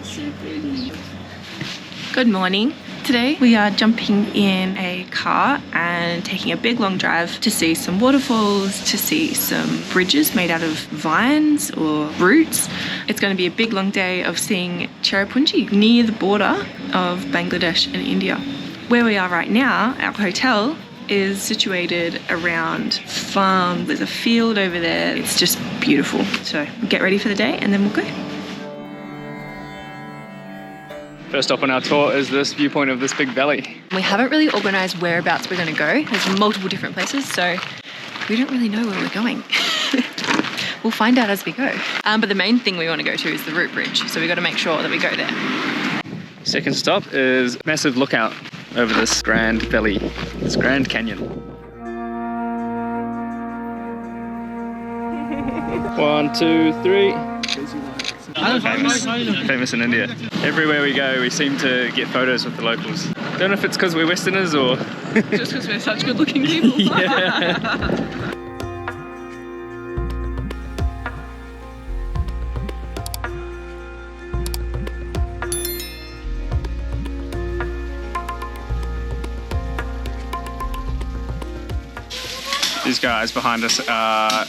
So pretty. Good morning. Today we are jumping in a car and taking a big long drive to see some waterfalls, to see some bridges made out of vines or roots. It's going to be a big long day of seeing Cherrapunji near the border of Bangladesh and India. Where we are right now, our hotel is situated around farm. There's a field over there. It's just beautiful. So get ready for the day and then we'll go. First stop on our tour is this viewpoint of this big valley. We haven't really organised whereabouts we're going to go. There's multiple different places, so we don't really know where we're going. We'll find out as we go. But the main thing we want to go to is the root bridge, so we've got to make sure that we go there. Second stop is massive lookout over this grand valley, this grand canyon. 1, 2, 3. Famous in India. Everywhere we go, we seem to get photos with the locals. Don't know if it's because we're Westerners or just because we're such good-looking people. Yeah. These guys behind us are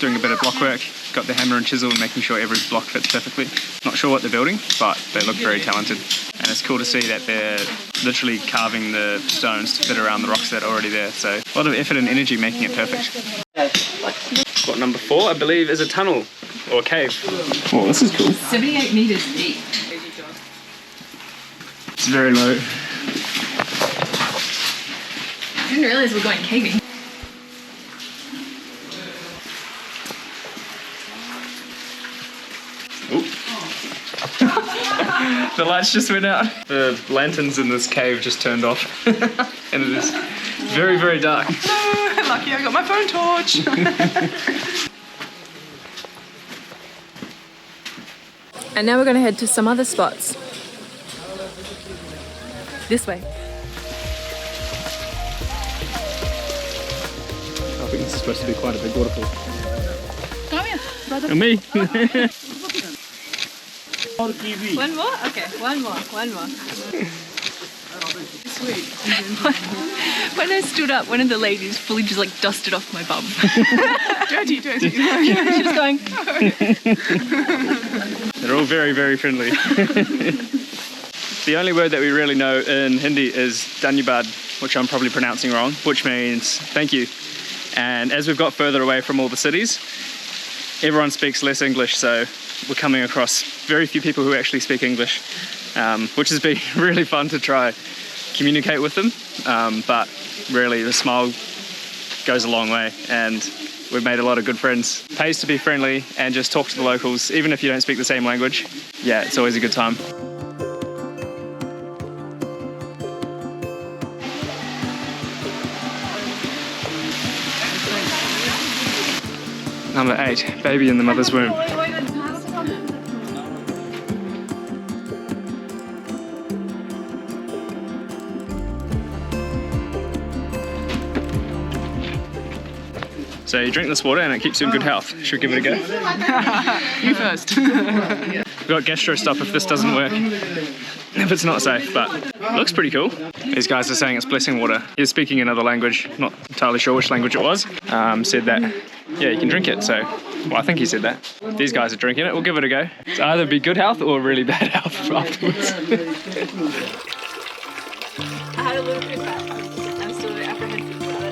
doing a bit of block work. Got the hammer and chisel and making sure every block fits perfectly. Not sure what they're building, but they look very talented. And it's cool to see that they're literally carving the stones to fit around the rocks that are already there. So a lot of effort and energy making it perfect. Spot number 4, I believe, is a tunnel or a cave. Oh, this is cool. 78 meters deep. It's very low. I didn't realize we're going caving. The lights just went out. The lanterns in this cave just turned off. And it is very, very dark. Lucky I got my phone torch. And now we're going to head to some other spots. This way. I think this is supposed to be quite a big waterfall. Come here, brother. And me. One more? Okay, one more. Sweet. When I stood up, one of the ladies fully just like dusted off my bum. Dirty. She was going, They're all very, very friendly. The only word that we really know in Hindi is Dhanyabad, which I'm probably pronouncing wrong, which means thank you. And as we've got further away from all the cities, everyone speaks less English, so we're coming across very few people who actually speak English, which has been really fun to try communicate with them, but really the smile goes a long way and we've made a lot of good friends. It pays to be friendly and just talk to the locals, even if you don't speak the same language. Yeah, it's always a good time. Number 8, baby in the mother's womb. So you drink this water and it keeps you in good health. Should we give it a go? you first. We've got gastro stop if this doesn't work. If it's not safe, but it looks pretty cool. These guys are saying it's blessing water. He's speaking another language, not entirely sure which language it was. Said that, yeah, you can drink it. So, well, I think he said that. These guys are drinking it. We'll give it a go. It's either be good health or really bad health afterwards. I had a little bit back. I'm still a bit apprehensive about it.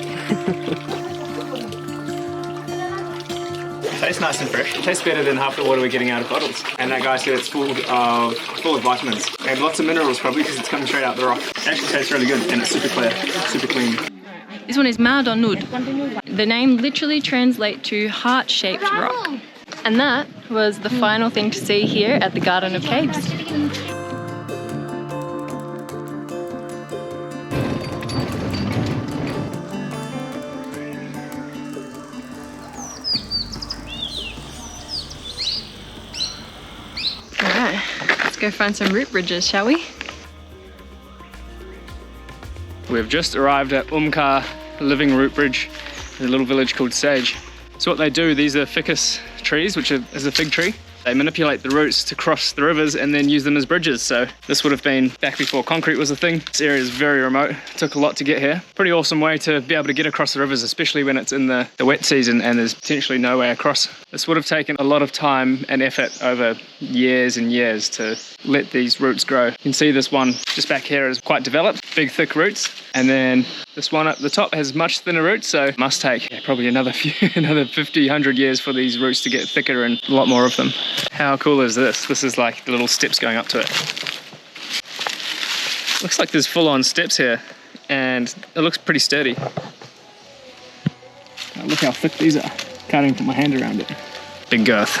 It tastes nice and fresh. It tastes better than half the water we're getting out of bottles. And that guy said it's full of vitamins and lots of minerals probably because it's coming straight out the rock. It actually tastes really good and it's super clear, super clean. This one is Mardanud. The name literally translates to heart-shaped rock. And that was the final thing to see here at the Garden of Caves. Alright, let's go find some root bridges, shall we? We've just arrived at Umkar Living Root Bridge in a little village called Sage. So what they do, these are ficus trees, which is a fig tree. They manipulate the roots to cross the rivers and then use them as bridges. So this would have been back before concrete was a thing. This area is very remote. It took a lot to get here. Pretty awesome way to be able to get across the rivers, especially when it's in the wet season and there's potentially no way across. This would have taken a lot of time and effort over years and years to let these roots grow. You can see this one just back here is quite developed, big thick roots, and then this one up the top has much thinner roots, so it must take probably another 50, 100 years for these roots to get thicker and a lot more of them. How cool is this? This is like the little steps going up to it. Looks like there's full-on steps here, and it looks pretty sturdy. Oh, look how thick these are. Can't even put my hand around it. Big girth.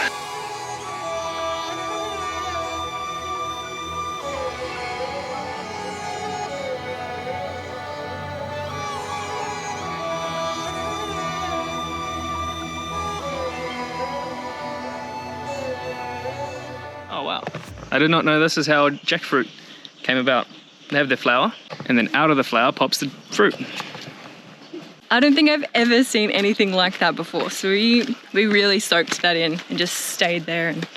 Oh wow. I did not know this is how jackfruit came about. They have their flower, and then out of the flower pops the fruit. I don't think I've ever seen anything like that before, so we really soaked that in and just stayed there and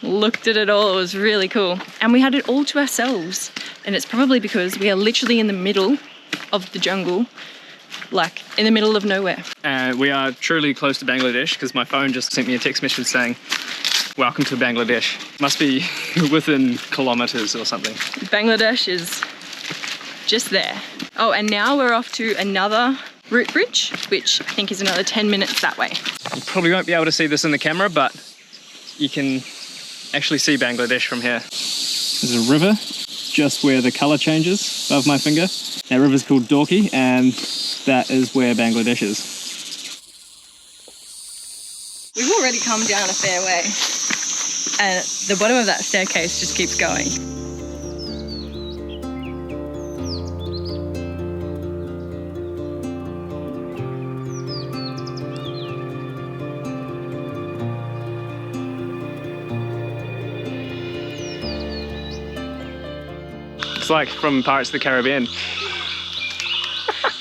looked at it all. It was really cool. And we had it all to ourselves, and it's probably because we are literally in the middle of the jungle, like in the middle of nowhere. We are truly close to Bangladesh, because my phone just sent me a text message saying, "Welcome to Bangladesh." Must be within kilometers or something. Bangladesh is just there. Oh, and now we're off to another route bridge, which I think is another 10 minutes that way. You probably won't be able to see this in the camera, but you can actually see Bangladesh from here. There's a river just where the colour changes above my finger. That river's called Dorki, and that is where Bangladesh is. We've already come down a fair way, and the bottom of that staircase just keeps going. It's like from Pirates of the Caribbean.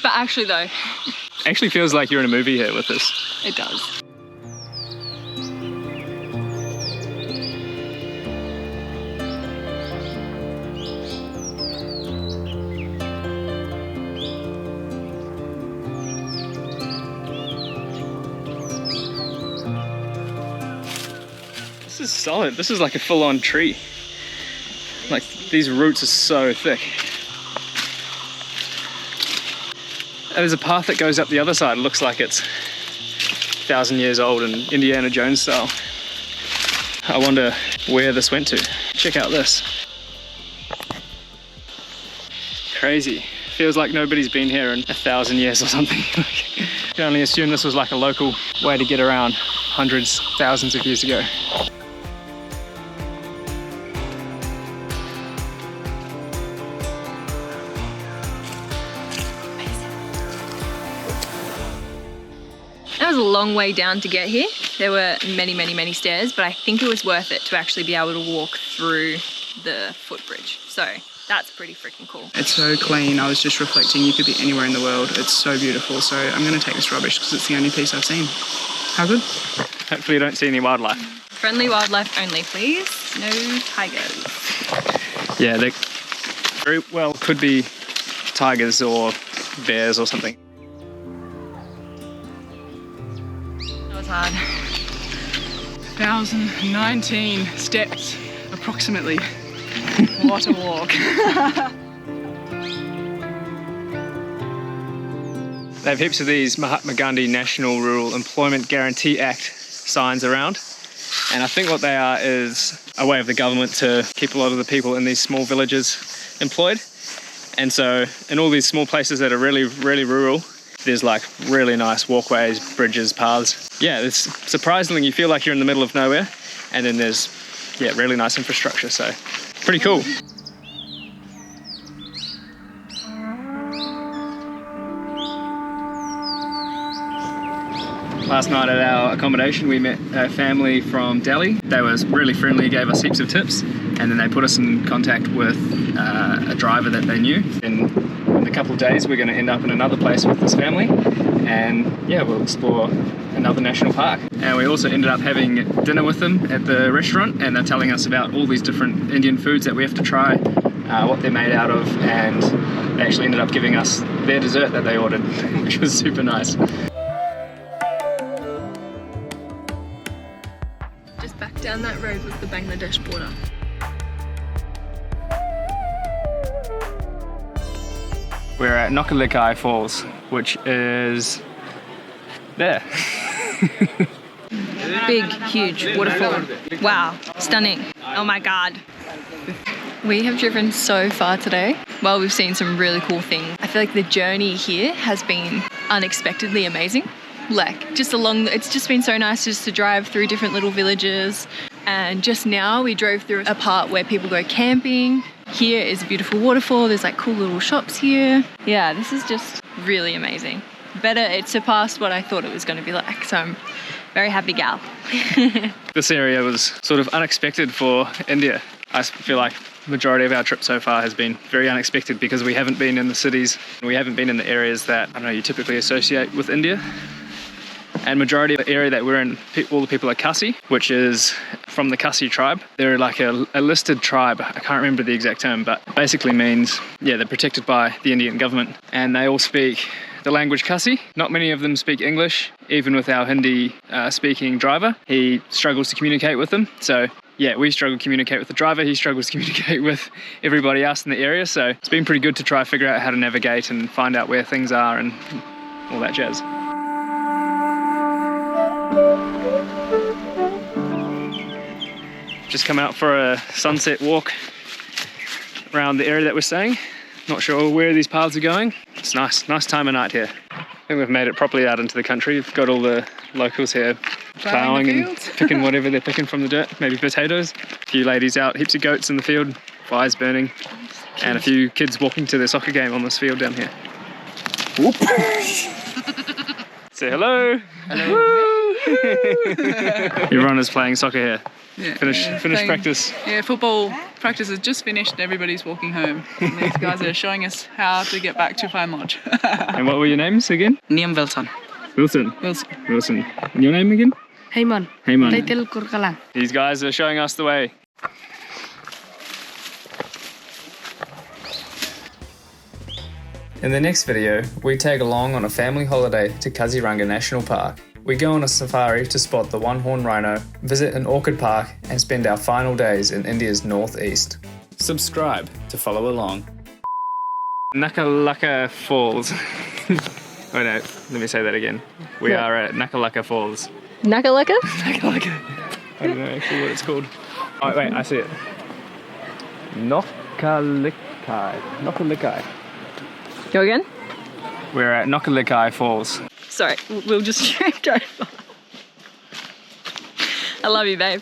But actually though, Actually feels like you're in a movie here with this. it does. This is solid. This is like a full-on tree. Like, these roots are so thick. And there's a path that goes up the other side. It looks like it's 1,000 years old in Indiana Jones style. I wonder where this went to. Check out this. Crazy. Feels like nobody's been here in 1,000 years or something. I can only assume this was like a local way to get around hundreds, thousands of years ago. That was a long way down to get here. There were many, many, many stairs, but I think it was worth it to actually be able to walk through the footbridge. So that's pretty freaking cool. It's so clean. I was just reflecting, you could be anywhere in the world. It's so beautiful. So I'm going to take this rubbish because it's the only piece I've seen. How good? Hopefully you don't see any wildlife. Friendly wildlife only, please. No tigers. Yeah, they very well could be tigers or bears or something. That was hard. 1,019 steps, approximately. What a walk. They have heaps of these Mahatma Gandhi National Rural Employment Guarantee Act signs around. And I think what they are is a way of the government to keep a lot of the people in these small villages employed. And so in all these small places that are really, really rural, there's like really nice walkways, bridges, paths. Yeah, it's surprisingly, you feel like you're in the middle of nowhere, and then there's, yeah, really nice infrastructure, so pretty cool. Last night at our accommodation, we met a family from Delhi. They were really friendly, gave us heaps of tips, and then they put us in contact with a driver that they knew. In a couple of days, we're going to end up in another place with this family, and yeah, we'll explore another national park. And we also ended up having dinner with them at the restaurant, and they're telling us about all these different Indian foods that we have to try, what they're made out of, and they actually ended up giving us their dessert that they ordered, which was super nice. Just back down that road was the Bangladesh border. We're at Nohkalikai Falls, which is there. Big, huge waterfall. Wow, stunning. Oh my God. We have driven so far today. Well, we've seen some really cool things. I feel like the journey here has been unexpectedly amazing. Like it's just been so nice just to drive through different little villages. And just now we drove through a part where people go camping. Here is a beautiful waterfall. There's like cool little shops here. Yeah, this is just really amazing. It surpassed what I thought it was going to be like. So I'm very happy gal. This area was sort of unexpected for India. I feel like the majority of our trip so far has been very unexpected because we haven't been in the cities. We haven't been in the areas that, I don't know, you typically associate with India. And majority of the area that we're in, all the people are Khasi, which is from the Khasi tribe. They're like a listed tribe. I can't remember the exact term, but basically means, yeah, they're protected by the Indian government. And they all speak the language Khasi. Not many of them speak English, even with our Hindi speaking driver. He struggles to communicate with them. So yeah, we struggle to communicate with the driver. He struggles to communicate with everybody else in the area. So it's been pretty good to try figure out how to navigate and find out where things are and all that jazz. Just come out for a sunset walk around the area that we're staying. Not sure where these paths are going. It's nice time of night here. I think we've made it properly out into the country. We've got all the locals here ploughing and picking whatever they're picking from the dirt. Maybe potatoes. A few ladies out, heaps of goats in the field, fires burning, and a few kids walking to their soccer game on this field down here. Whoop. Say hello. Hello. Everyone is playing soccer here. Yeah, Finish practice. Yeah, football practice is just finished and everybody's walking home. And these guys are showing us how to get back to Pine Lodge. And what were your names again? Niam Wilson. Wilson. And your name again? Heyman. Heyman. Kurkalang. These guys are showing us the way. In the next video, we tag along on a family holiday to Kaziranga National Park. We go on a safari to spot the one-horned rhino, visit an orchid park, and spend our final days in India's northeast. Subscribe to follow along. Nohkalikai Falls. Oh no, let me say that again. We are at Nohkalikai Falls. Nakalaka? Nohkalikai. I don't know actually what it's called. Oh wait, I see it. Nohkalikai. Go again? We're at Nohkalikai Falls. Sorry, we'll just drive by. I love you, babe.